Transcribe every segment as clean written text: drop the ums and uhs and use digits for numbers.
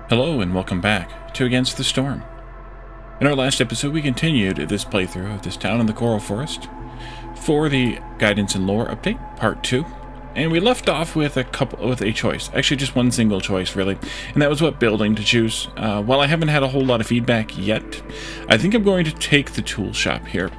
Hello and welcome back to Against the Storm. In our last episode, we continued this playthrough of this town in the Coral Forest for the Guidance and Lore update, Part 2. And we left off with a choice. Actually, just one single choice, really. And that was what building to choose. While I haven't had a whole lot of feedback yet, I think I'm going to take the tool shop here.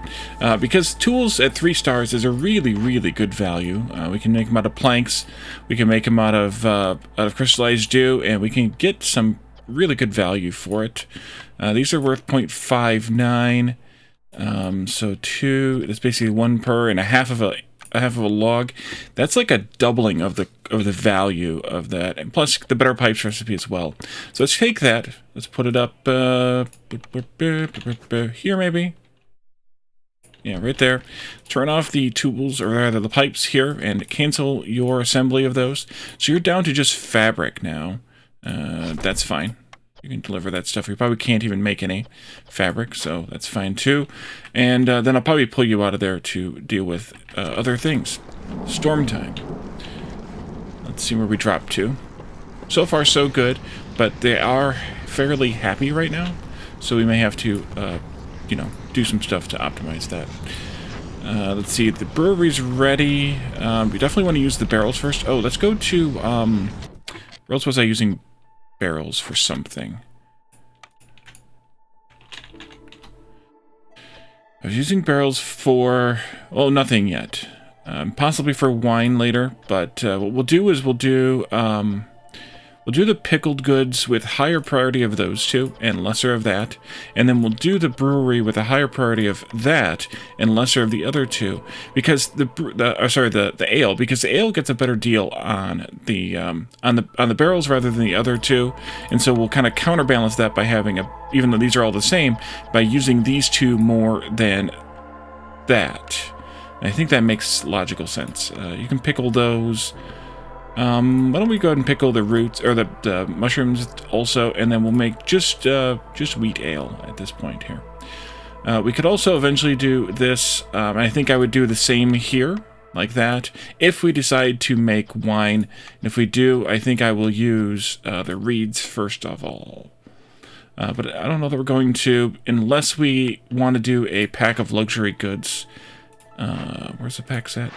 Because tools at 3 stars is a really, really good value. We can make them out of planks, we can make them out of crystallized dew, and we can get some really good value for it. These are worth 0.59. So 2, that's basically 1 per and a half of a log. That's like a doubling of the value of that, and plus the better pipes recipe as well. So let's take that, let's put it up here maybe. Yeah, right there. Turn off the tools, or rather the pipes here, and cancel your assembly of those. So you're down to just fabric now. That's fine. You can deliver that stuff. You probably can't even make any fabric, so that's fine too. And then I'll probably pull you out of there to deal with other things. Storm time. Let's see where we drop to. So far, so good, but they are fairly happy right now, so we may have to, do some stuff to optimize that. Let's see, the brewery's ready. We definitely want to use the barrels first. Oh, let's go to, where else was I using barrels for something? I was using barrels for, nothing yet. Possibly for wine later, but what we'll do is we'll do the pickled goods with higher priority of those two and lesser of that, and then we'll do the brewery with a higher priority of that and lesser of the other two, because the ale, because the ale gets a better deal on the barrels rather than the other two, and so we'll kind of counterbalance that by having even though these are all the same, by using these two more than that. And I think that makes logical sense. You can pickle those. Why don't we go ahead and pickle the roots, or the mushrooms also, and then we'll make just wheat ale at this point here. We could also eventually do this, I think I would do the same here, like that, if we decide to make wine. And if we do, I think I will use the reeds first of all. But I don't know that we're going to, unless we want to do a pack of luxury goods. Where's the packs at?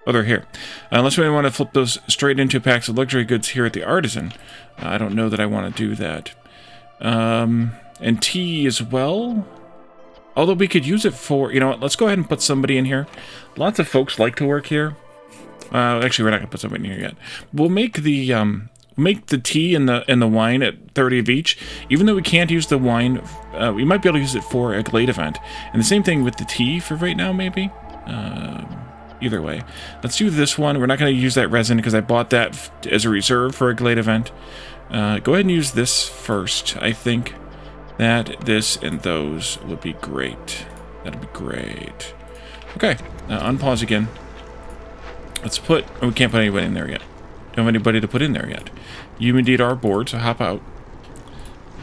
Oh, they're here. Unless we want to flip those straight into packs of luxury goods here at the Artisan. I don't know that I want to do that. And tea as well. Although we could use it for, you know what, let's go ahead and put somebody in here. Lots of folks like to work here. Actually, we're not going to put somebody in here yet. We'll make the tea and the wine at 30 of each. Even though we can't use the wine, we might be able to use it for a Glade event. And the same thing with the tea for right now, maybe. Either way, let's do this one. We're not going to use that resin because I bought that as a reserve for a Glade event. Go ahead and use this first. I think that this and those would be great. That'd be great. Okay, unpause again. Let's put, we can't put anybody in there yet. Don't have anybody to put in there yet. You indeed are bored, so hop out.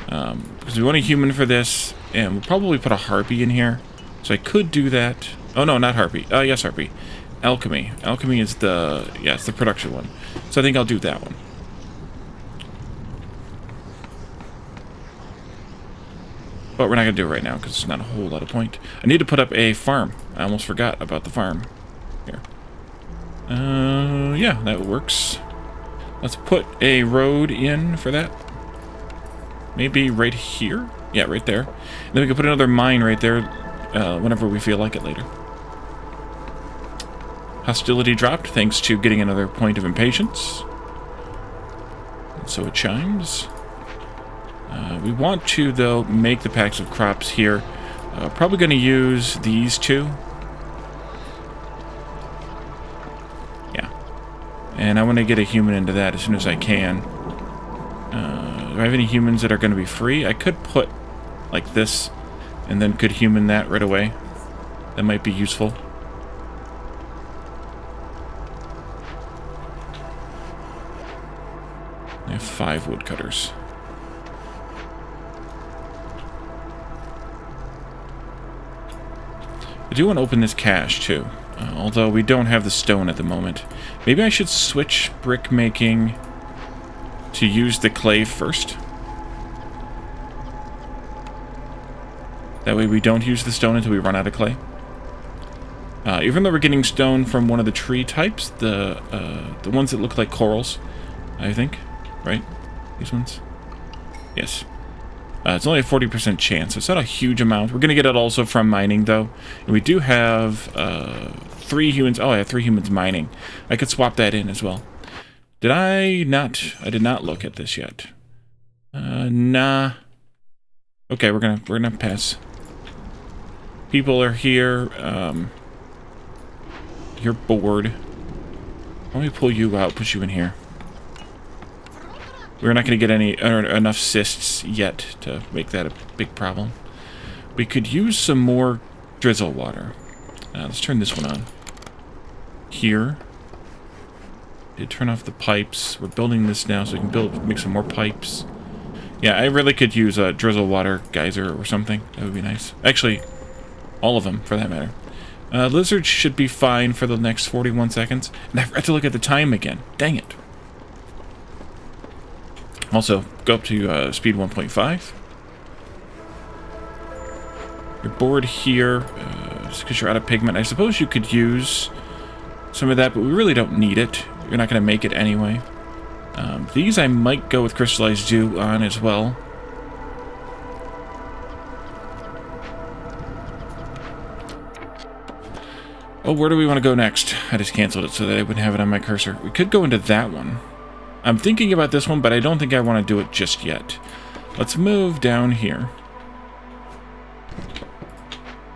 Because we want a human for this, and we'll probably put a harpy in here. So I could do that. Oh no, not harpy. Yes, harpy. Alchemy. Alchemy is it's the production one. So I think I'll do that one. But we're not going to do it right now because it's not a whole lot of point. I need to put up a farm. I almost forgot about the farm. Here. Yeah, that works. Let's put a road in for that. Maybe right here? Yeah, right there. And then we can put another mine right there whenever we feel like it later. Hostility dropped thanks to getting another point of impatience. And so it chimes. We want to, though, make the packs of crops here. Probably going to use these two. Yeah. And I want to get a human into that as soon as I can. Do I have any humans that are going to be free? I could put like this, and then could human that right away. That might be useful. I have 5 woodcutters. I do want to open this cache too, although we don't have the stone at the moment. Maybe I should switch brick making to use the clay first. That way we don't use the stone until we run out of clay. Even though we're getting stone from one of the tree types, the ones that look like corals, I think, right? These ones? Yes. It's only a 40% chance. It's not a huge amount. We're going to get it also from mining, though. And we do have 3 humans. Oh, I have 3 humans mining. I could swap that in as well. Did I not? I did not look at this yet. Nah. Okay, we're gonna pass. People are here. You're bored. Let me pull you out, put you in here. We're not going to get enough cysts yet to make that a big problem. We could use some more drizzle water. Let's turn this one on. Here. Did turn off the pipes. We're building this now so we can make some more pipes. Yeah, I really could use a drizzle water geyser or something. That would be nice. Actually, all of them, for that matter. Lizards should be fine for the next 41 seconds. And I forgot to look at the time again. Dang it. Also, go up to speed 1.5. You're bored here just because you're out of pigment. I suppose you could use some of that, but we really don't need it. You're not going to make it anyway. These I might go with crystallized dew on as well. Oh, where do we want to go next? I just canceled it so that I wouldn't have it on my cursor. We could go into that one. I'm thinking about this one, but I don't think I want to do it just yet. Let's move down here.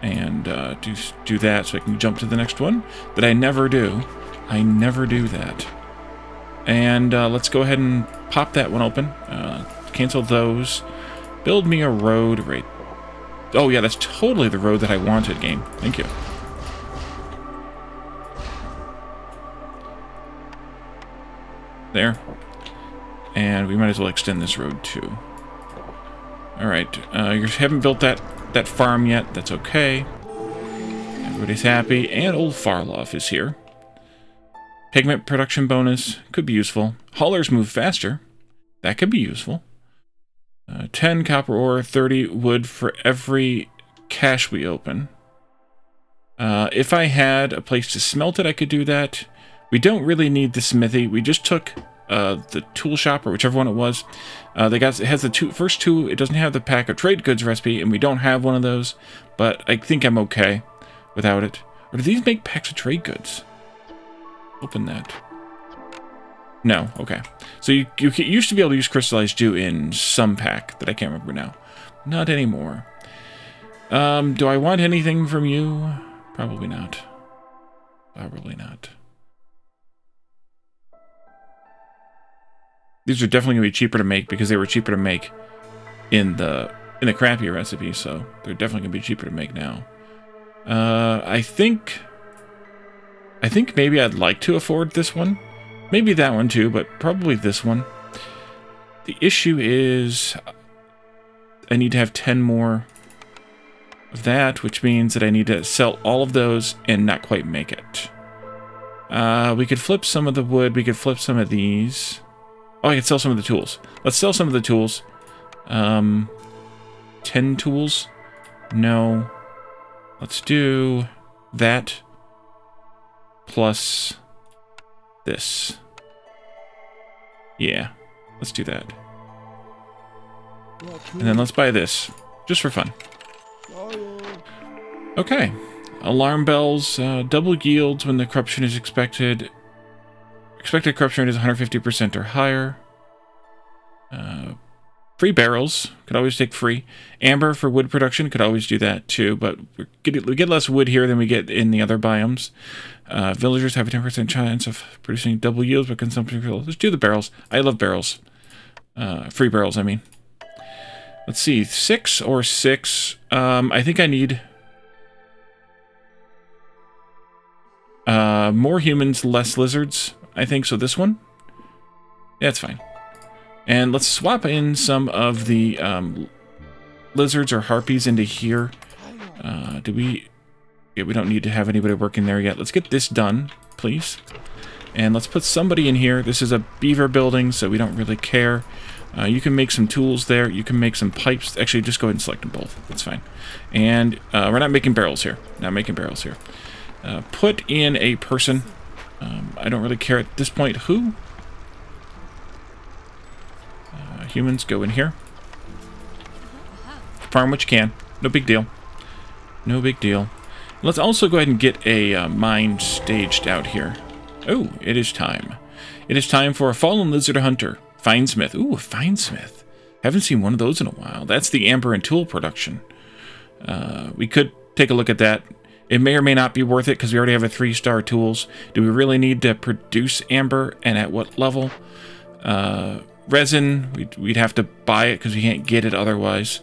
And do that so I can jump to the next one. That I never do. I never do that. And let's go ahead and pop that one open. Cancel those. Build me a road right... Oh yeah, that's totally the road that I wanted, game. Thank you. There. And we might as well extend this road too. Alright, you haven't built that farm yet. That's okay. Everybody's happy. And old Farloff is here. Pigment production bonus. Could be useful. Haulers move faster. That could be useful. 10 copper ore, 30 wood for every cache we open. If I had a place to smelt it, I could do that. We don't really need the smithy. We just took the tool shop, or whichever one it was. It has the first two. It doesn't have the pack of trade goods recipe, and we don't have one of those. But I think I'm okay without it. Or do these make packs of trade goods? Open that. No, okay. So you used to be able to use crystallized dew in some pack that I can't remember now. Not anymore. Do I want anything from you? Probably not. Probably not. These are definitely going to be cheaper to make because they were cheaper to make in the crappy recipe, so they're definitely going to be cheaper to make now. I think maybe I'd like to afford this one. Maybe that one too, but probably this one. The issue is I need to have 10 more of that, which means that I need to sell all of those and not quite make it. We could flip some of the wood. We could flip some of these. Oh, I could sell some of the tools. Let's sell some of the tools. 10 tools? No. Let's do that plus this. Yeah, let's do that. And then let's buy this, just for fun. Okay. Alarm bells, double yields when the corruption is expected. Expected corruption rate is 150% or higher. Free barrels, could always take free. Amber for wood production, could always do that too, but we get less wood here than we get in the other biomes. Villagers have a 10% chance of producing double yields, but consumption control. Let's do the barrels. I love barrels. Free barrels, I mean. Let's see, 6 or 6. I think I need more humans, less lizards. I think so. This one? Yeah, it's fine. And let's swap in some of the lizards or harpies into here. Do we... Yeah, we don't need to have anybody working there yet. Let's get this done, please. And let's put somebody in here. This is a beaver building, so we don't really care. You can make some tools there. You can make some pipes. Actually, just go ahead and select them both. That's fine. And we're not making barrels here. Not making barrels here. Put in a person. I don't really care at this point who. Humans, go in here. Farm what you can. No big deal. No big deal. Let's also go ahead and get a mine staged out here. Oh, it is time. It is time for a fallen lizard hunter. Finesmith. Ooh, a finesmith. Haven't seen one of those in a while. That's the amber and tool production. We could take a look at that. It may or may not be worth it because we already have a 3-star tools. Do we really need to produce amber, and at what level? Resin, we'd have to buy it because we can't get it otherwise.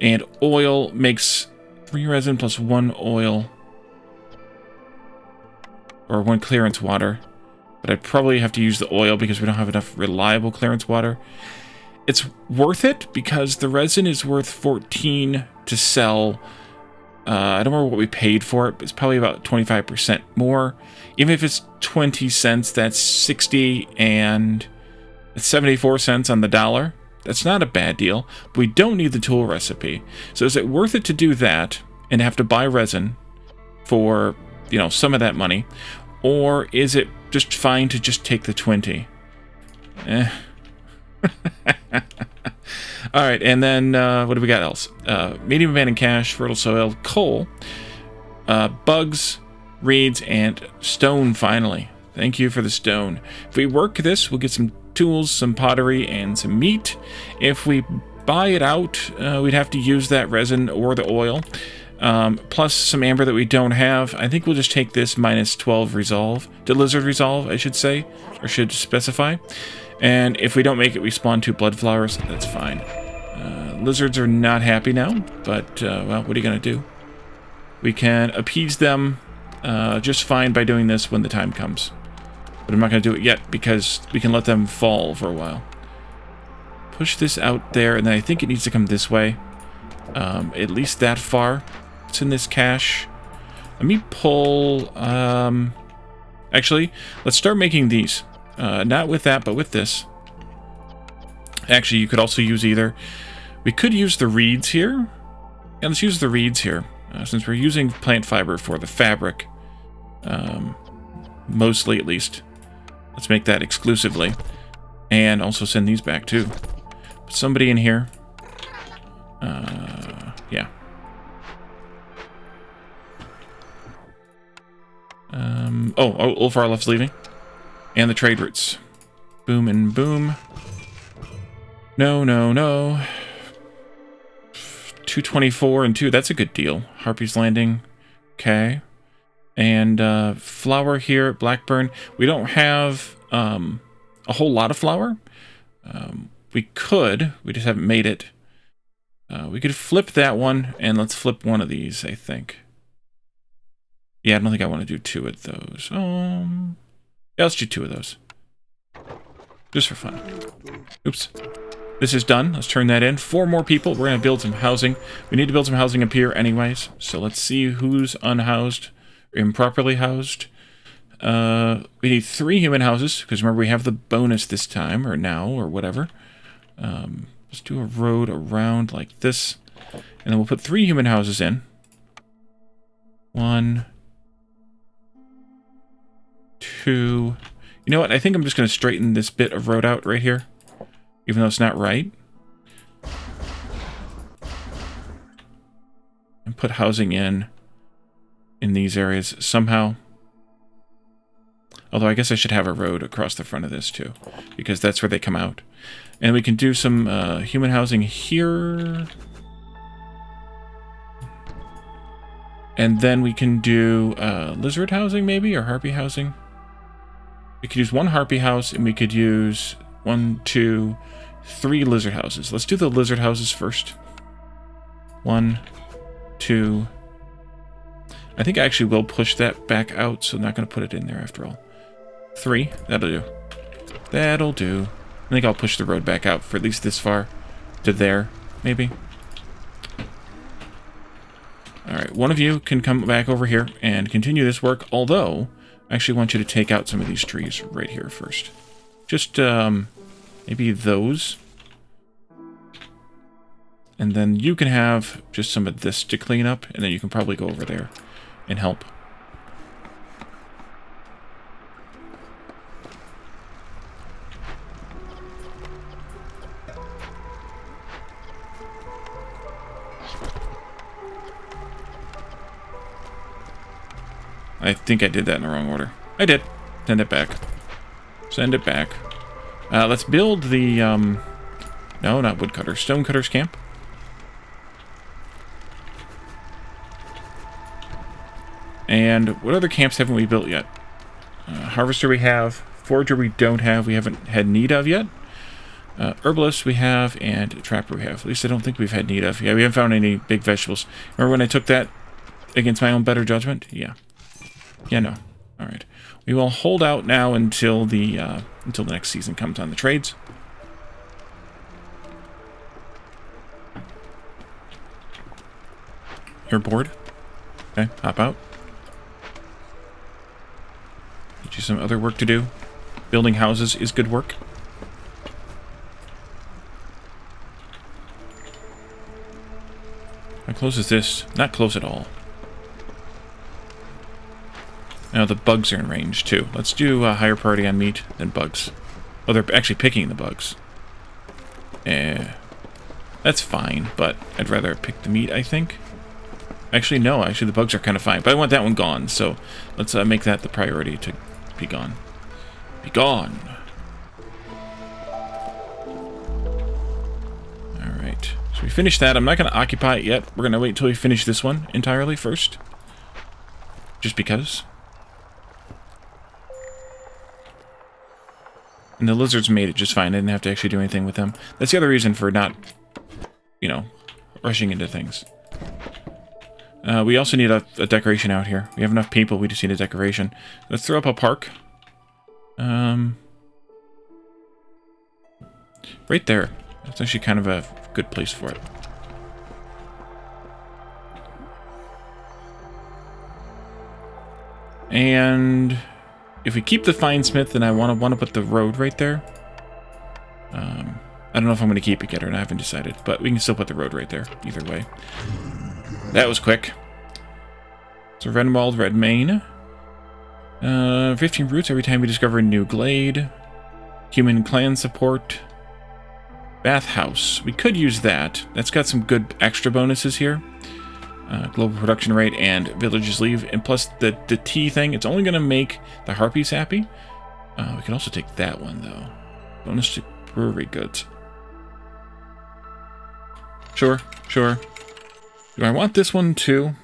And oil makes 3 resin plus 1 oil. Or 1 clearance water. But I'd probably have to use the oil because we don't have enough reliable clearance water. It's worth it because the resin is worth 14 to sell. I don't remember what we paid for it, but it's probably about 25% more. Even if it's 20 cents, that's 60 and 74 cents on the dollar. That's not a bad deal, but we don't need the tool recipe. So is it worth it to do that and have to buy resin for, you know, some of that money? Or is it just fine to just take the 20? Alright, and then what do we got else? Medium abandoned cache, fertile soil, coal, bugs, reeds, and stone finally. Thank you for the stone. If we work this, we'll get some tools, some pottery, and some meat. If we buy it out, we'd have to use that resin or the oil. Plus some amber that we don't have. I think we'll just take this minus 12 resolve. To lizard resolve, I should say. Or should specify. And if we don't make it, we spawn 2 blood flowers. That's fine. Lizards are not happy now. But, well, what are you going to do? We can appease them just fine by doing this when the time comes. But I'm not going to do it yet because we can let them fall for a while. Push this out there, and then I think it needs to come this way. At least that far. What's in this cache? Let me pull... actually, let's start making these. Not with that, but with this. Actually, you could also use either. We could use the reeds here. Yeah, let's use the reeds here. Since we're using plant fiber for the fabric. Mostly, at least. Let's make that exclusively. And also send these back, too. Put somebody in here. Yeah. Ulfar left's leaving. And the trade routes. Boom and boom. No, no, no. 224 and 2. That's a good deal. Harpy's Landing. Okay. And flour here at Blackburn. We don't have a whole lot of flour. We could. We just haven't made it. We could flip that one, and let's flip one of these, I think. Yeah, I don't think I want to do 2 of those. Yeah, let's do 2 of those. Just for fun. Oops. This is done. Let's turn that in. 4 more people. We're going to build some housing. We need to build some housing up here anyways. So let's see who's unhoused or improperly housed. We need 3 human houses, because remember we have the bonus this time, or now, or whatever. Let's do a road around like this. And then we'll put 3 human houses in. 1, 2. You know what? I think I'm just going to straighten this bit of road out right here. Even though it's not right. And put housing in these areas somehow. Although I guess I should have a road across the front of this too. Because that's where they come out. And we can do some human housing here. And then we can do lizard housing maybe, or harpy housing. We could use 1 harpy house, and we could use 1, 2, 3 lizard houses. Let's do the lizard houses first. 1, 2. I think I actually will push that back out, so I'm not going to put it in there after all. 3. That'll do. That'll do. I think I'll push the road back out for at least this far. To there, maybe. Alright, one of you can come back over here and continue this work, although I actually want you to take out some of these trees right here first. Just, maybe those. And then you can have just some of this to clean up, and then you can probably go over there and help. I think I did that in the wrong order. I did. Send it back. Send it back. Let's build the, no, not woodcutter. Stonecutter's camp. And what other camps haven't we built yet? Harvester we have. Forager we don't have. We haven't had need of yet. Herbalist we have. And Trapper we have. At least I don't think we've had need of. Yeah, we haven't found any big vegetables. Remember when I took that against my own better judgment? Yeah. Yeah, no. All right. We will hold out now until the next season comes on the trades. You're bored? Okay, hop out. Get you some other work to do. Building houses is good work. How close is this? Not close at all. Now the bugs are in range too. Let's do a higher priority on meat than bugs. Oh, they're actually picking the bugs. That's fine, but I'd rather pick the meat, I think. Actually, no. Actually, the bugs are kind of fine. But I want that one gone, so let's make that the priority to be gone. Be gone! Alright. So we finished that. I'm not going to occupy it yet. We're going to wait until we finish this one entirely first. Just because. And the lizards made it just fine. I didn't have to actually do anything with them. That's the other reason for not, you know, rushing into things. We also need a decoration out here. We have enough people, we just need a decoration. Let's throw up a park. Right there. That's actually kind of a good place for it. And if we keep the Finesmith, then I want to put the road right there. I don't know if I'm going to keep it yet or not. I haven't decided. But we can still put the road right there, either way. That was quick. So Renwald, Red Mane. 15 roots every time we discover a new glade. Human clan support. Bathhouse. We could use that. That's got some good extra bonuses here. Global production rate and villagers leave. And plus the tea thing, it's only going to make the harpies happy. We can also take that one, though. Bonus to brewery goods. Sure, sure. Do I want this one, too?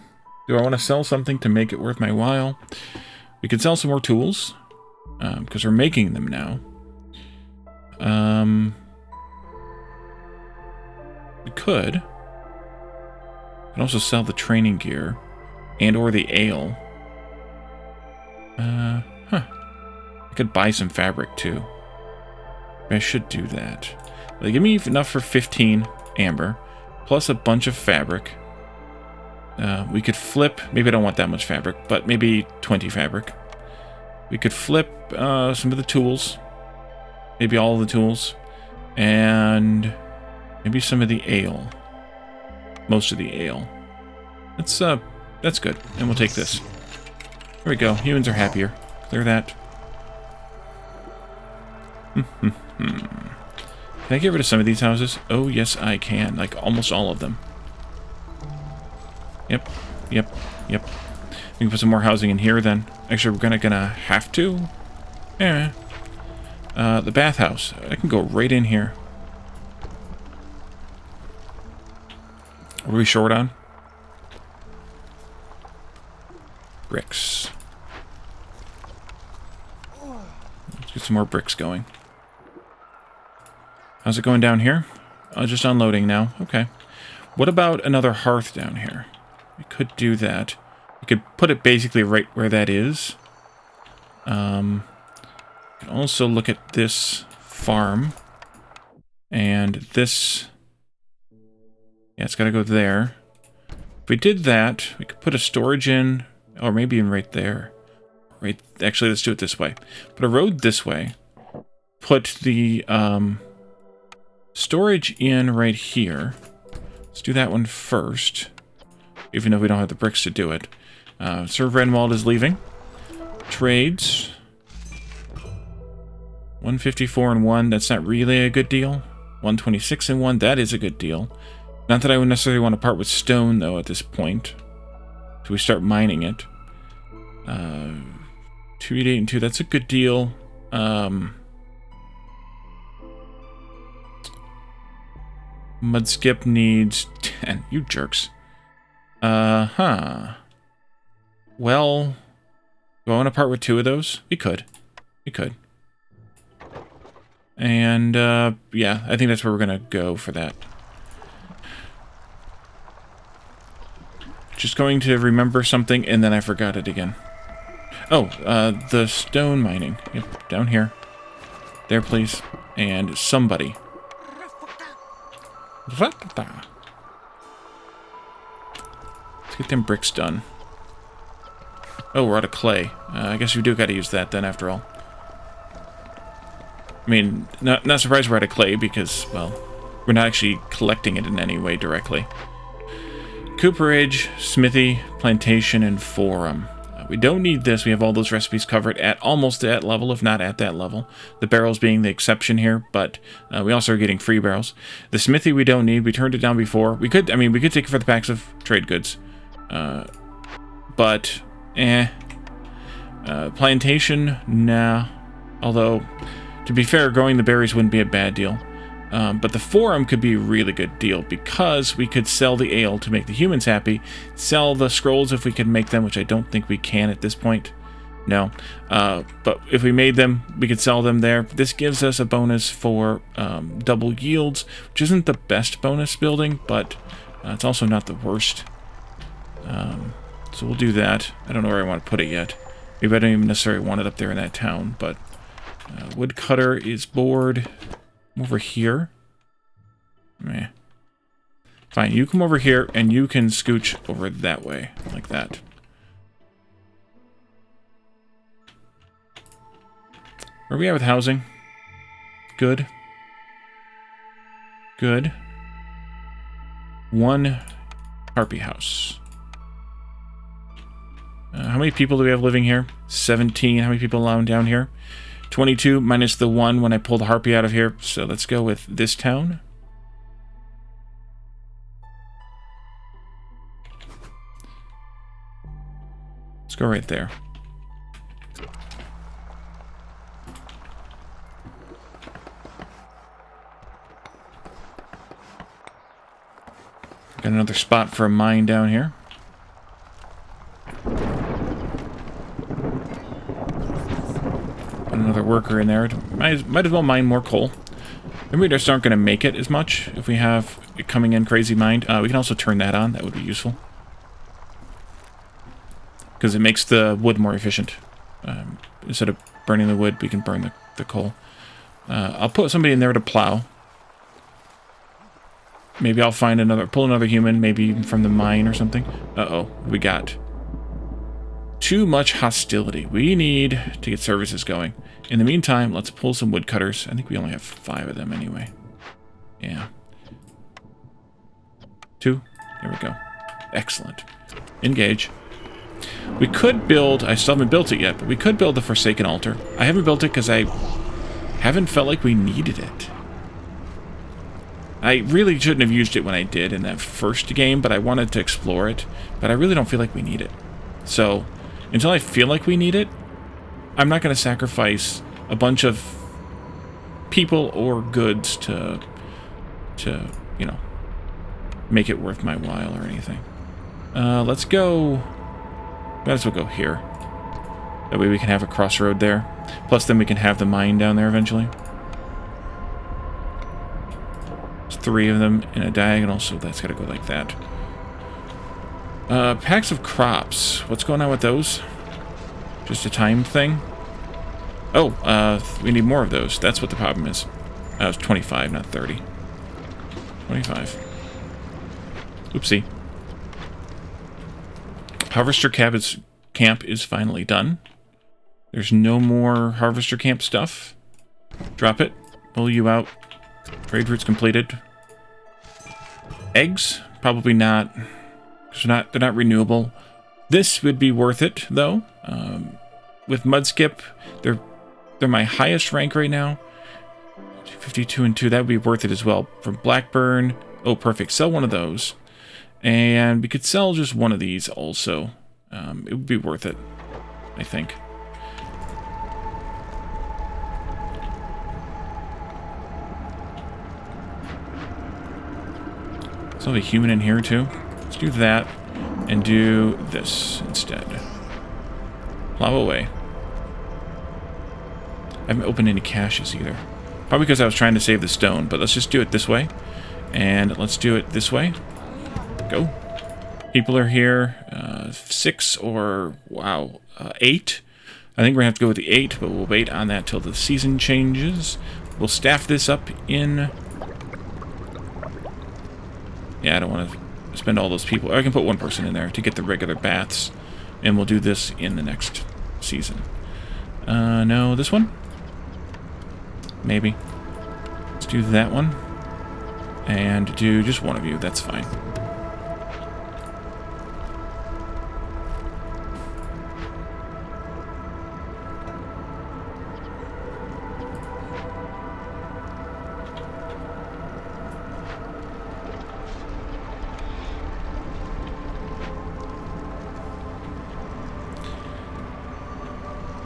Do I want to sell something to make it worth my while? We could sell some more tools. Because we're making them now. We could. We can also sell the training gear. And or the ale. I could buy some fabric, too. I should do that. They give me enough for 15 amber. Plus a bunch of fabric. We could flip... Maybe I don't want that much fabric. But maybe 20 fabric. We could flip some of the tools. Maybe all of the tools. And maybe some of the ale. Most of the ale. That's good. And we'll take this. There we go. Humans are happier. Clear that. Can I get rid of some of these houses? Oh, yes, I can. Like, almost all of them. Yep. We can put some more housing in here, then. Actually, we're gonna have to. Yeah. The bathhouse. I can go right in here. What are we short on? Bricks. Let's get some more bricks going. How's it going down here? Just unloading now. Okay. What about another hearth down here? We could do that. We could put it basically right where that is. We can also look at this farm. And this... Yeah, it's got to go there. If we did that, we could put a storage in, or maybe even right there. Right. Actually, let's do it this way. Put a road this way. Put the... storage in right here. Let's do that one first, even though we don't have the bricks to do it. Sir Renwald is leaving. Trades. 154 and 1, that's not really a good deal. 126 and 1, that is a good deal. Not that I would necessarily want to part with stone, though, at this point. So we start mining it. 288 and 2, that's a good deal. Mudskip needs 10. You jerks. Well, do I want to part with 2 of those? We could. We could. And, yeah, I think that's where we're going to go for that. Just going to remember something, and then I forgot it again. Oh, the stone mining. Yep, down here. There, please. And somebody. Let's get them bricks done. Oh, we're out of clay. I guess we do got to use that then, after all. I mean, not surprised we're out of clay because, well, we're not actually collecting it in any way directly. Cooperage, smithy, plantation, and forum. We don't need this. We have all those recipes covered at almost that level, if not at that level. The barrels being the exception here, but we also are getting free barrels. The smithy we don't need. We turned it down before. We could take it for the packs of trade goods. But, plantation, nah. Although, to be fair, growing the berries wouldn't be a bad deal. But the forum could be a really good deal because we could sell the ale to make the humans happy, sell the scrolls if we could make them, which I don't think we can at this point. No. But if we made them, we could sell them there. This gives us a bonus for double yields, which isn't the best bonus building, but it's also not the worst. So we'll do that. I don't know where I want to put it yet. Maybe I don't even necessarily want it up there in that town, but woodcutter is bored. Over here. Meh. Fine, you come over here, and you can scooch over that way, like that. Where are we at with housing? Good. Good. 1 harpy house. How many people do we have living here? 17. How many people allowed down here? 22 minus the 1 when I pull the harpy out of here. So let's go with this town. Let's go right there. Got another spot for a mine down here. Another worker in there. Might as well mine more coal. Maybe we just aren't going to make it as much if we have it coming in crazy mined. We can also turn that on. That would be useful. Because it makes the wood more efficient. Instead of burning the wood, we can burn the coal. I'll put somebody in there to plow. Maybe I'll find pull another human, maybe even from the mine or something. Uh-oh, we got too much hostility. We need to get services going. In the meantime, let's pull some woodcutters. I think we only have 5 of them anyway. Yeah. 2. There we go. Excellent. Engage. We could build... I still haven't built it yet, but we could build the Forsaken Altar. I haven't built it because I haven't felt like we needed it. I really shouldn't have used it when I did in that first game, but I wanted to explore it. But I really don't feel like we need it. So, until I feel like we need it, I'm not going to sacrifice a bunch of people or goods to, you know, make it worth my while or anything. Let's go... Might as well go here. That way we can have a crossroad there. Plus then we can have the mine down there eventually. There's 3 of them in a diagonal, so that's got to go like that. Packs of crops. What's going on with those? Just a time thing? Oh, we need more of those. That's what the problem is. That was 25, not 30. 25. Oopsie. Harvester camp is finally done. There's no more Harvester camp stuff. Drop it. Pull you out. Trade route's completed. Eggs. Probably not. They're not renewable. This would be worth it, though. With Mudskip, they're my highest rank right now. 52 and 2, that would be worth it as well. For Blackburn, oh, perfect. Sell one of those. And we could sell just one of these also. It would be worth it, I think. So a human in here too. Let's do that and do this instead. Plow away. I haven't opened any caches either. Probably because I was trying to save the stone, but let's just do it this way. And let's do it this way. Go. People are here. 6 or, wow, 8. I think we're going to have to go with the 8, but we'll wait on that till the season changes. We'll staff this up in... Yeah, I don't want to spend all those people. I can put one person in there to get the regular baths. And we'll do this in the next season. No, this one? Maybe. Let's do that one. And do just one of you. That's fine.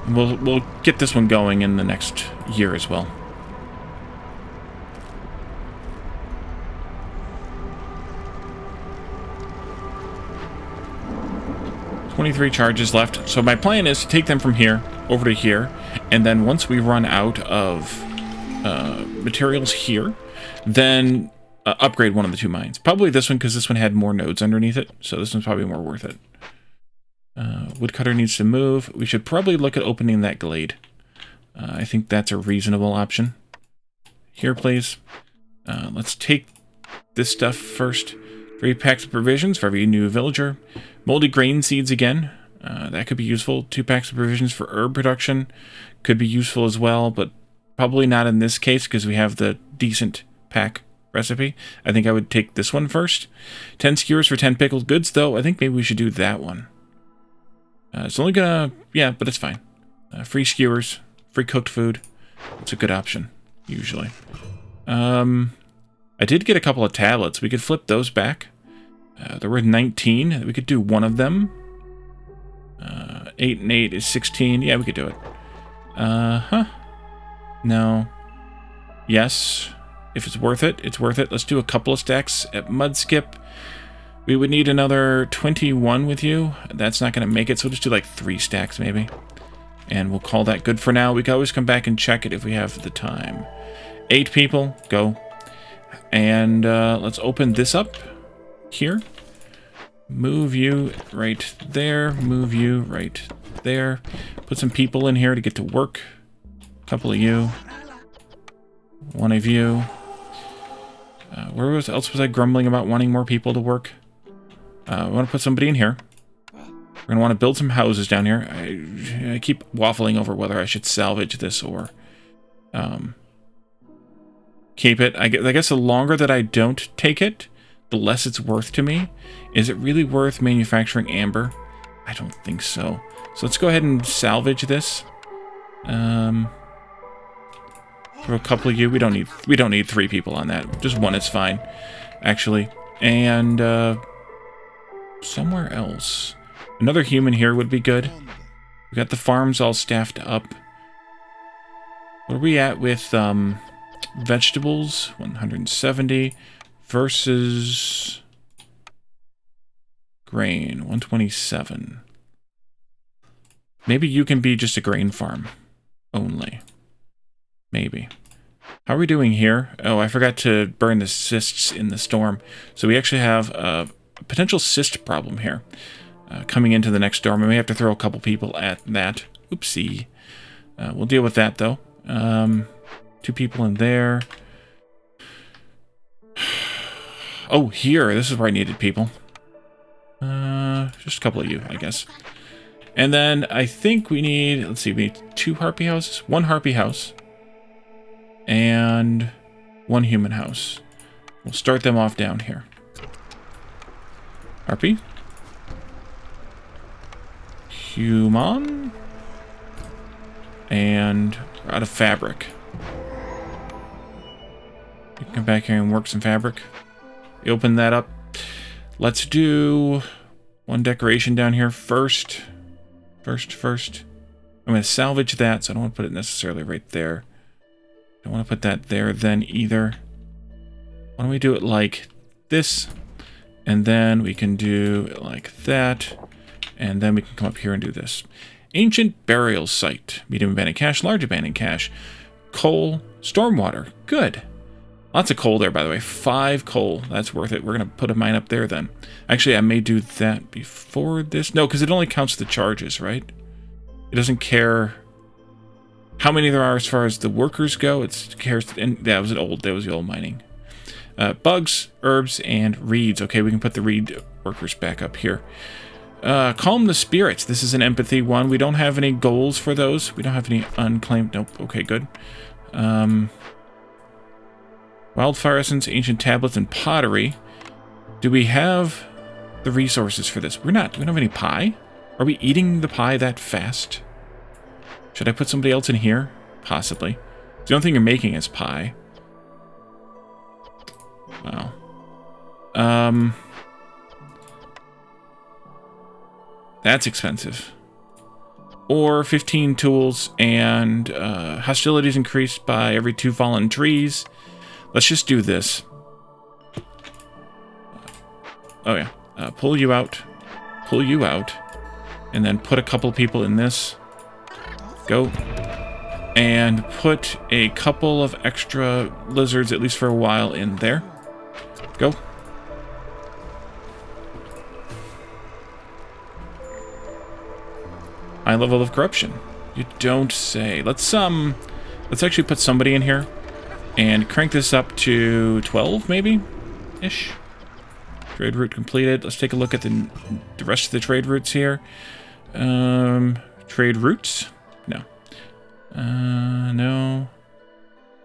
We'll get this one going in the next year as well. $23 charges left. So my plan is to take them from here over to here, and then once we run out of materials here, then upgrade one of the 2 mines. Probably this one, because this one had more nodes underneath it, so this one's probably more worth it. Woodcutter needs to move. We should probably look at opening that glade. I think that's a reasonable option. Here, please. Let's take this stuff first. 3 packs of provisions for every new villager. Moldy grain seeds again. That could be useful. 2 packs of provisions for herb production. Could be useful as well, but probably not in this case because we have the decent pack recipe. I think I would take this one first. 10 skewers for 10 pickled goods, though. I think maybe we should do that one. It's only gonna... Yeah, but it's fine. Free skewers. Free cooked food. It's a good option, usually. I did get a couple of tablets. We could flip those back. There were 19. We could do one of them. 8 and 8 is 16. Yeah, we could do it. No. Yes. If it's worth it, it's worth it. Let's do a couple of stacks at Mudskip. We would need another 21 with you. That's not going to make it, so we'll just do like 3 stacks maybe. And we'll call that good for now. We can always come back and check it if we have the time. 8 people. Go. And let's open this up here. Move you right there. Move you right there. Put some people in here to get to work. A couple of you. One of you. Where else was I grumbling about wanting more people to work? I want to put somebody in here. We're going to want to build some houses down here. I keep waffling over whether I should salvage this or keep it. I guess the longer that I don't take it, the less it's worth to me. Is it really worth manufacturing amber? I don't think so. So let's go ahead and salvage this. For a couple of you, we don't need 3 people on that. Just 1 is fine, actually. And somewhere else, another human here would be good. We got the farms all staffed up. What are we at with vegetables? 170 versus grain, 127. Maybe you can be just a grain farm only. Maybe. How are we doing here? Oh, I forgot to burn the cysts in the storm. So we actually have a potential cyst problem here. Coming into the next storm. I may have to throw a couple people at that. Oopsie. We'll deal with that, though. 2 people in there. Oh, here. This is where I needed people. Just a couple of you, I guess. And then I think we need... Let's see. We need 2 harpy houses. 1 harpy house. And 1 human house. We'll start them off down here. Harpy. Human. And we're out of fabric. You can come back here and work some fabric. You open that up. Let's do one decoration down here first. First. I'm going to salvage that, so I don't want to put it necessarily right there. Don't want to put that there then either. Why don't we do it like this? And then we can do it like that. And then we can come up here and do this. Ancient burial site. Medium abandoned cache, large abandoned cache. Coal, stormwater. Good. Lots of coal there, by the way. 5 coal. That's worth it. We're going to put a mine up there then. Actually, I may do that before this. No, because it only counts the charges, right? It doesn't care how many there are as far as the workers go. It cares. And that was the old mining. Bugs, herbs, and reeds. Okay, we can put the reed workers back up here. Calm the spirits. This is an empathy one. We don't have any goals for those. We don't have any unclaimed. Nope. Okay, good. Wildfire essence, ancient tablets, and pottery. Do we have the resources for this? We're not. Do we don't have any pie? Are we eating the pie that fast? Should I put somebody else in here? Possibly. The only thing you're making is pie. Wow. That's expensive. Or 15 tools and hostilities increased by every 2 fallen trees. Let's just do this. Oh yeah. Pull you out. And then put a couple people in this. Go. And put a couple of extra lizards, at least for a while, in there. Go. High level of corruption. You don't say. Let's actually put somebody in here and crank this up to 12, maybe? Ish. Trade route completed. Let's take a look at the rest of the trade routes here. Trade routes? No.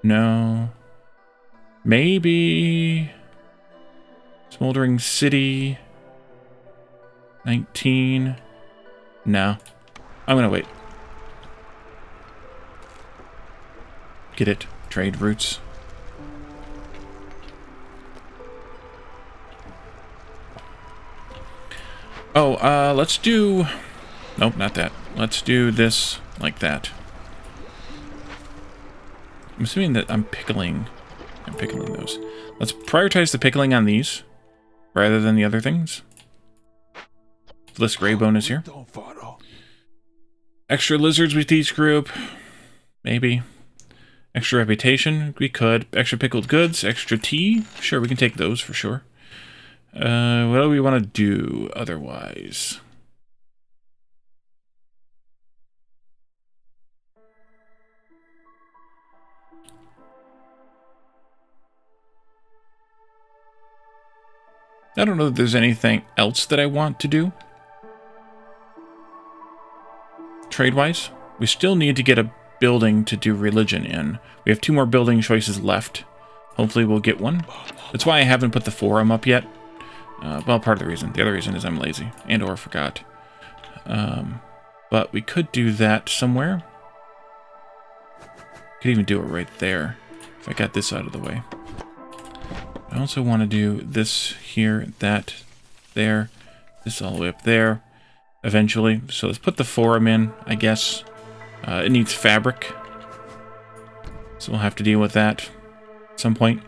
No. Maybe Smoldering City. 19. No. I'm gonna wait. Get it. Trade routes. Oh, let's do... Nope, not that. Let's do this like that. I'm assuming that I'm pickling those. Let's prioritize the pickling on these rather than the other things. This gray bone is here. Extra lizards with each group. Maybe. Extra reputation. We could. Extra pickled goods. Extra tea. Sure, we can take those for sure. What do we want to do otherwise? I don't know if there's anything else that I want to do. Trade-wise, we still need to get a building to do religion in. We have 2 more building choices left. Hopefully we'll get one. That's why I haven't put the forum up yet. Well, part of the reason. The other reason is I'm lazy and or forgot. But we could do that somewhere. Could even do it right there if I got this out of the way. I also want to do this here, that, there, this all the way up there, eventually. So let's put the forum in, I guess. It needs fabric, so we'll have to deal with that at some point.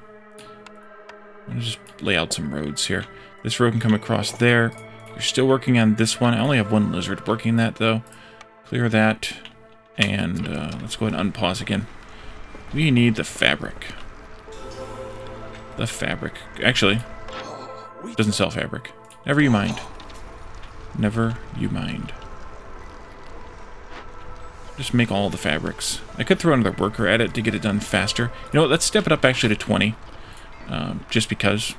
I'm gonna just lay out some roads here. This road can come across there. You're still working on this one. I only have 1 lizard working that, though. Clear that, and let's go ahead and unpause again. We need the fabric. The fabric. Actually, it doesn't sell fabric. Never you mind. Never you mind. Just make all the fabrics. I could throw another worker at it to get it done faster. You know what? Let's step it up actually to 20. Just because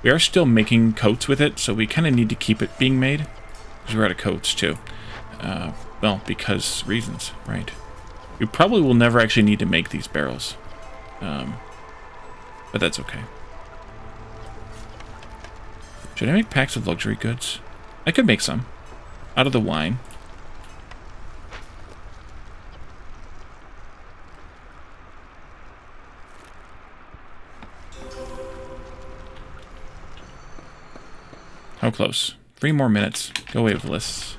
we are still making coats with it, so we kind of need to keep it being made. Because we're out of coats too. Well, because reasons, right? We probably will never actually need to make these barrels. But that's okay. Should I make packs of luxury goods? I could make some. Out of the wine. How close? 3 more minutes. Go away with lists.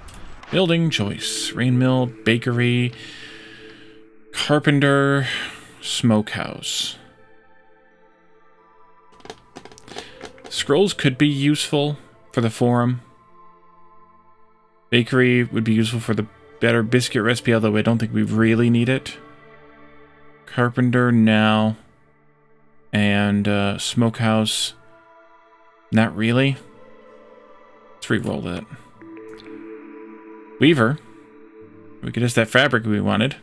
Building choice. Rain mill, bakery, carpenter, smokehouse. Scrolls could be useful for the forum. Bakery would be useful for the better biscuit recipe, although I don't think we really need it. Carpenter now. And smokehouse. Not really. Let's re-roll that. Weaver. We could just that fabric we wanted.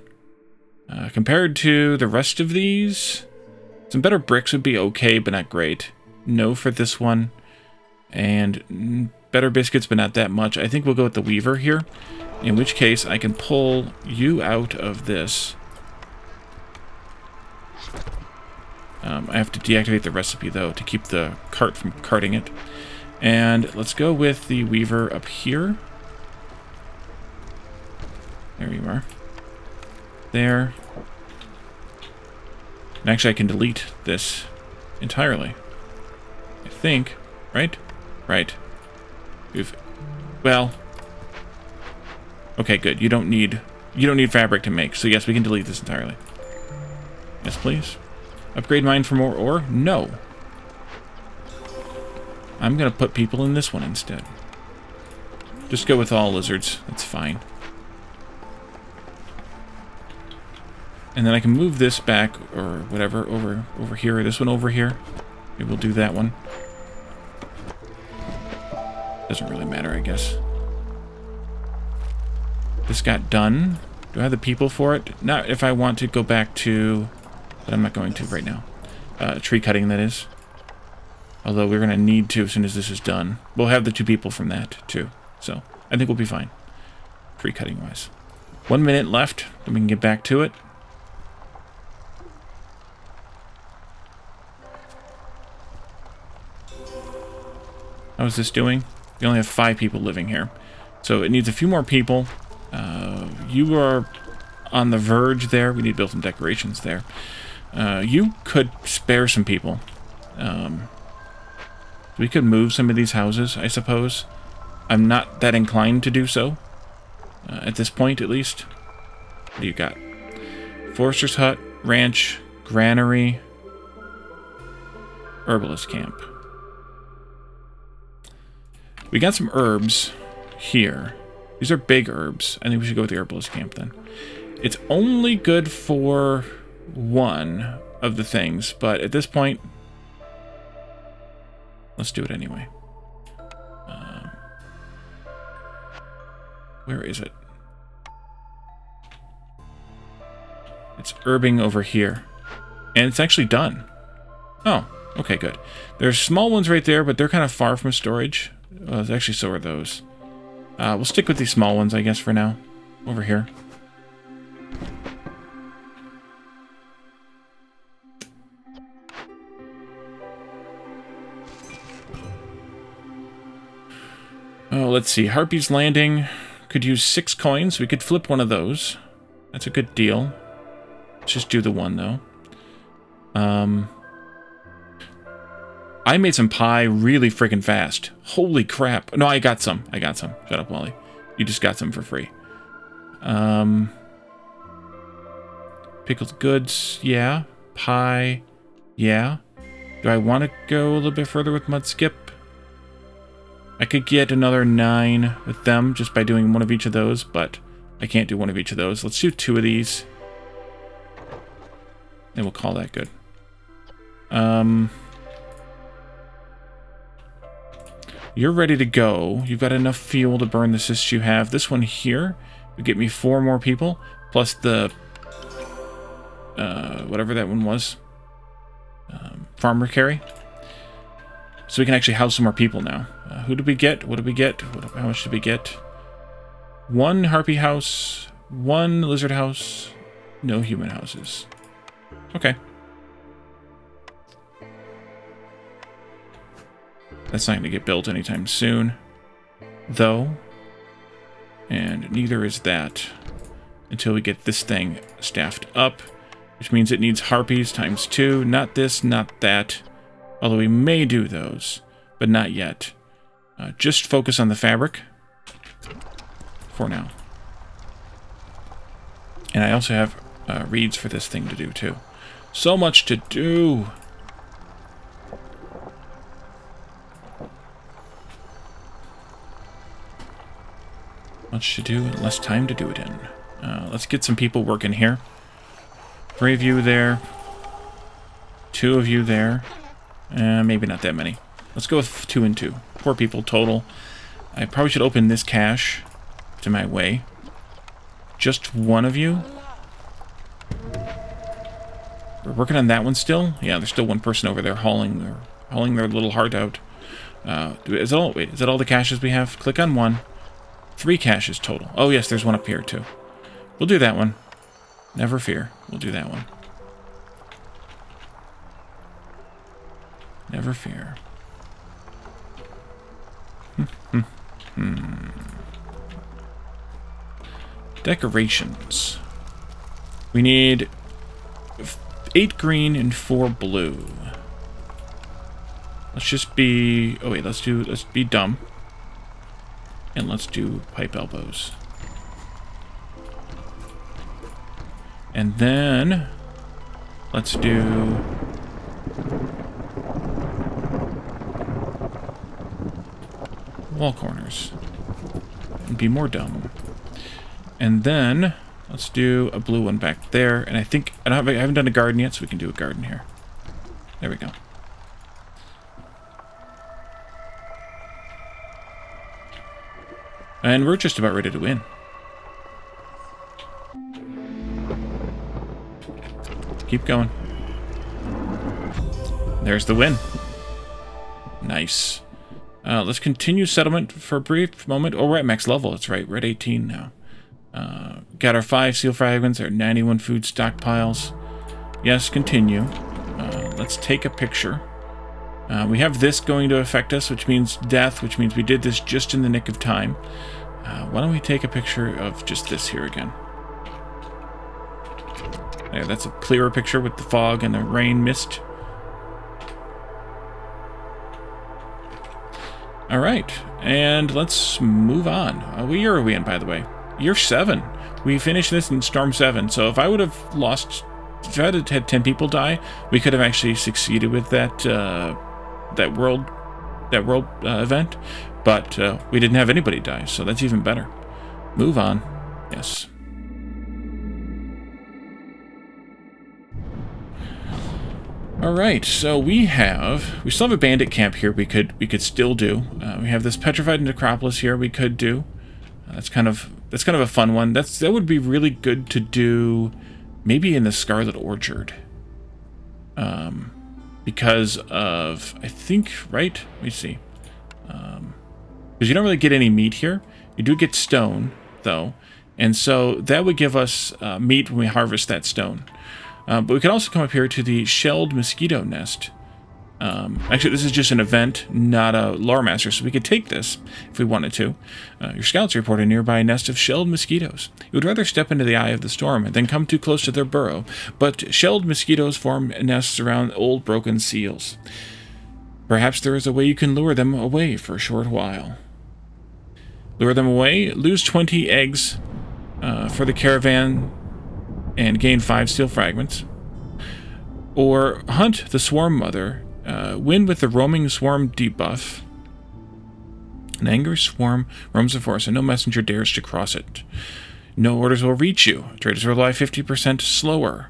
Compared to the rest of these, some better bricks would be okay, but not great. No for this one. And better biscuits, but not that much. I think we'll go with the Weaver here. In which case, I can pull you out of this. I have to deactivate the recipe, though, to keep the cart from carting it. And let's go with the Weaver up here. There you are. There. And actually, I can delete this entirely. I think. Right? Right. Well. Okay, good. You don't need fabric to make. So yes, we can delete this entirely. Yes, please. Upgrade mine for more ore? No. I'm going to put people in this one instead. Just go with all lizards. That's fine. And then I can move this back, or whatever, over here, or this one over here. Maybe we'll do that one. Doesn't really matter, I guess. This got done. Do I have the people for it? Not if I want to go back to... But I'm not going to right now. Tree cutting, that is. Although we're going to need to as soon as this is done. We'll have the 2 people from that, too. So, I think we'll be fine. Tree cutting-wise. 1 minute left, then we can get back to it. How is this doing? We only have 5 people living here. So it needs a few more people. You are on the verge there. We need to build some decorations there. You could spare some people. We could move some of these houses, I suppose. I'm not that inclined to do so. At this point, at least. What do you got? Forester's hut, ranch, granary, herbalist camp. We got some herbs here. These are big herbs. I think we should go with the herbalist camp then. It's only good for one of the things, but at this point, let's do it anyway. Where is it? It's herbing over here. And it's actually done. Oh, okay, good. There's small ones right there, but they're kind of far from storage. Actually, so are those. We'll stick with these small ones, I guess, for now. Over here. Oh, let's see. Harpy's Landing could use 6 coins. We could flip one of those. That's a good deal. Let's just do the one, though. I made some pie really freaking fast. Holy crap. No, I got some. I got some. Shut up, Wally. You just got some for free. Pickled goods, yeah. Pie, yeah. Do I want to go a little bit further with Mud Skip? I could get another 9 with them just by doing one of each of those, but I can't do one of each of those. Let's do 2 of these. And we'll call that good. You're ready to go. You've got enough fuel to burn the cysts you have. This one here would get me 4 more people, plus the... whatever that one was. Farmer carry. So we can actually house some more people now. Who did we get? What did we get? How much did we get? 1 harpy house, 1 lizard house, no human houses. Okay. That's not going to get built anytime soon, though. And neither is that until we get this thing staffed up, which means it needs harpies times 2. Not this, not that. Although we may do those, but not yet. Just focus on the fabric for now. And I also have reeds for this thing to do, too. So much to do! Much to do and less time to do it in. Let's get some people working here. 3 of you there. 2 of you there. Maybe not that many. Let's go with 2 and 2. 4 people total. I probably should open this cache to my way. Just 1 of you. We're working on that one still? Yeah, there's still 1 person over there hauling their little heart out. Is that all? Wait, is that all the caches we have? Click on 1. 3 caches total. Oh yes, there's 1 up here too. We'll do that one. Never fear. We'll do that one. Never fear. Decorations. We need 8 green and 4 blue. Let's just be... Oh wait, let's be dumb. And let's do pipe elbows. And then let's do wall corners. And be more dumb. And then let's do a blue one back there. And I think I haven't done a garden yet, so we can do a garden here. There we go. And we're just about ready to win. Keep going. There's the win. Nice. Let's continue settlement for a brief moment. Oh, we're at max level. That's right. We're at 18 now. Got our 5 steel fragments, our 91 food stockpiles. Yes, continue. Let's take a picture. We have this going to affect us, which means death, which means we did this just in the nick of time. Why don't we take a picture of just this here again? There, that's a clearer picture with the fog and the rain mist. Alright, and let's move on. What year are we in, by the way? Year 7. We finished this in Storm 7, so if I would have lost... If I had had 10 people die, we could have actually succeeded with that world event, but we didn't have anybody die, so that's even better. Move on. Yes. Alright, so we still have a bandit camp here we could still do. We have this petrified necropolis here we could do. That's kind of a fun one. That would be really good to do maybe in the Scarlet Orchard. Because of, I think, right? Let me see. Because you don't really get any meat here. You do get stone, though. And so that would give us meat when we harvest that stone. But we can also come up here to the shelled mosquito nest. Actually, this is just an event, not a lore master, so we could take this if we wanted to. Your scouts report a nearby nest of shelled mosquitoes. You would rather step into the eye of the storm than come too close to their burrow, but shelled mosquitoes form nests around old broken seals. Perhaps there is a way you can lure them away for a short while. Lure them away, lose 20 eggs for the caravan, and gain 5 steel fragments. Or hunt the swarm mother, win with the roaming swarm debuff. An angry swarm roams the forest, and no messenger dares to cross it. No orders will reach you. Traders rely 50% slower.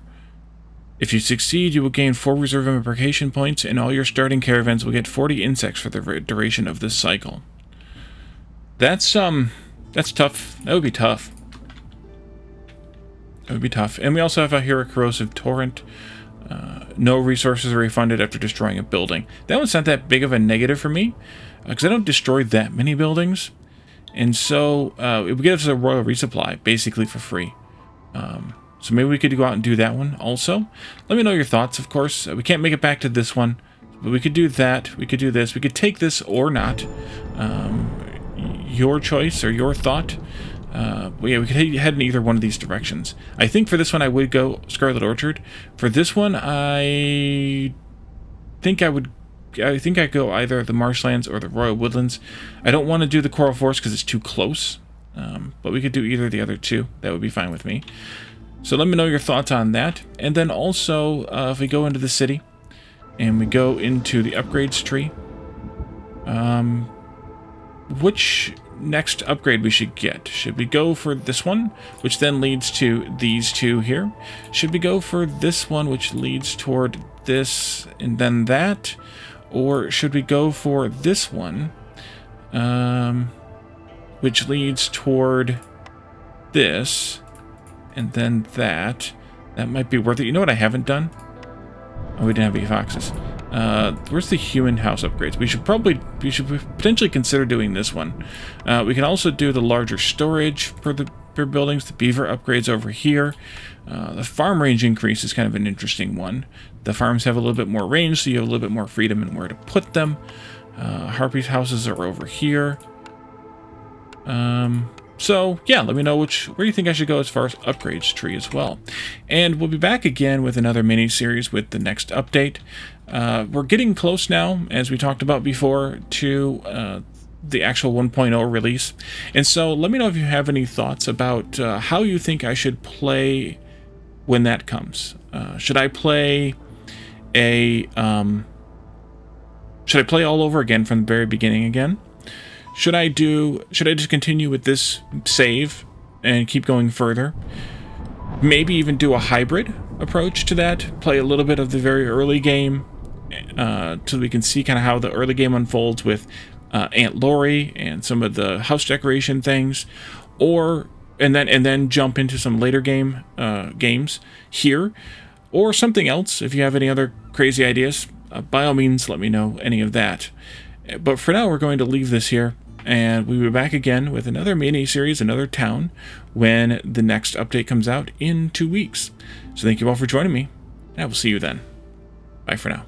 If you succeed, you will gain 4 reserve embarkation points, and all your starting caravans will get 40 insects for the duration of this cycle. That's tough. That would be tough. It would be tough. And we also have out here a corrosive torrent. No resources are refunded after destroying a building. That one's not that big of a negative for me, because I don't destroy that many buildings. And so it would give us a royal resupply, basically for free. So maybe we could go out and do that one also. Let me know your thoughts, of course. We can't make it back to this one. But we could do that. We could do this. We could take this or not. Your choice or your thought. But yeah, we could head in either one of these directions. I think for this one I would go Scarlet Orchard. For this one, I think I'd go either the Marshlands or the Royal Woodlands. I don't want to do the Coral Forest because it's too close. But we could do either of the other two. That would be fine with me. So let me know your thoughts on that. And then also, if we go into the city and we go into the upgrades tree, which next upgrade we should get? Should we go for this one, which then leads to these two here? Should we go for this one, which leads toward this and then that? Or should we go for this one, which leads toward this and then that? That might be worth it. You know what I haven't done? Oh, we didn't have any foxes. Where's the human house upgrades? We should potentially consider doing this one. We can also do the larger storage for buildings, the beaver upgrades over here. The farm range increase is kind of an interesting one. The farms have a little bit more range, so you have a little bit more freedom in where to put them. Harpy's houses are over here. So yeah, let me know where you think I should go as far as upgrades tree as well. And we'll be back again with another mini-series with the next update. We're getting close now, as we talked about before, to the actual 1.0 release. And so let me know if you have any thoughts about how you think I should play when that comes. Should I play all over again from the very beginning again? Should I just continue with this save and keep going further? Maybe even do a hybrid approach to that. Play a little bit of the very early game so we can see kind of how the early game unfolds with Aunt Lori and some of the house decoration things, and then jump into some later games here, or something else. If you have any other crazy ideas, by all means, let me know any of that. But for now, we're going to leave this here. And we'll be back again with another mini-series, another town, when the next update comes out in 2 weeks. So thank you all for joining me, and I will see you then. Bye for now.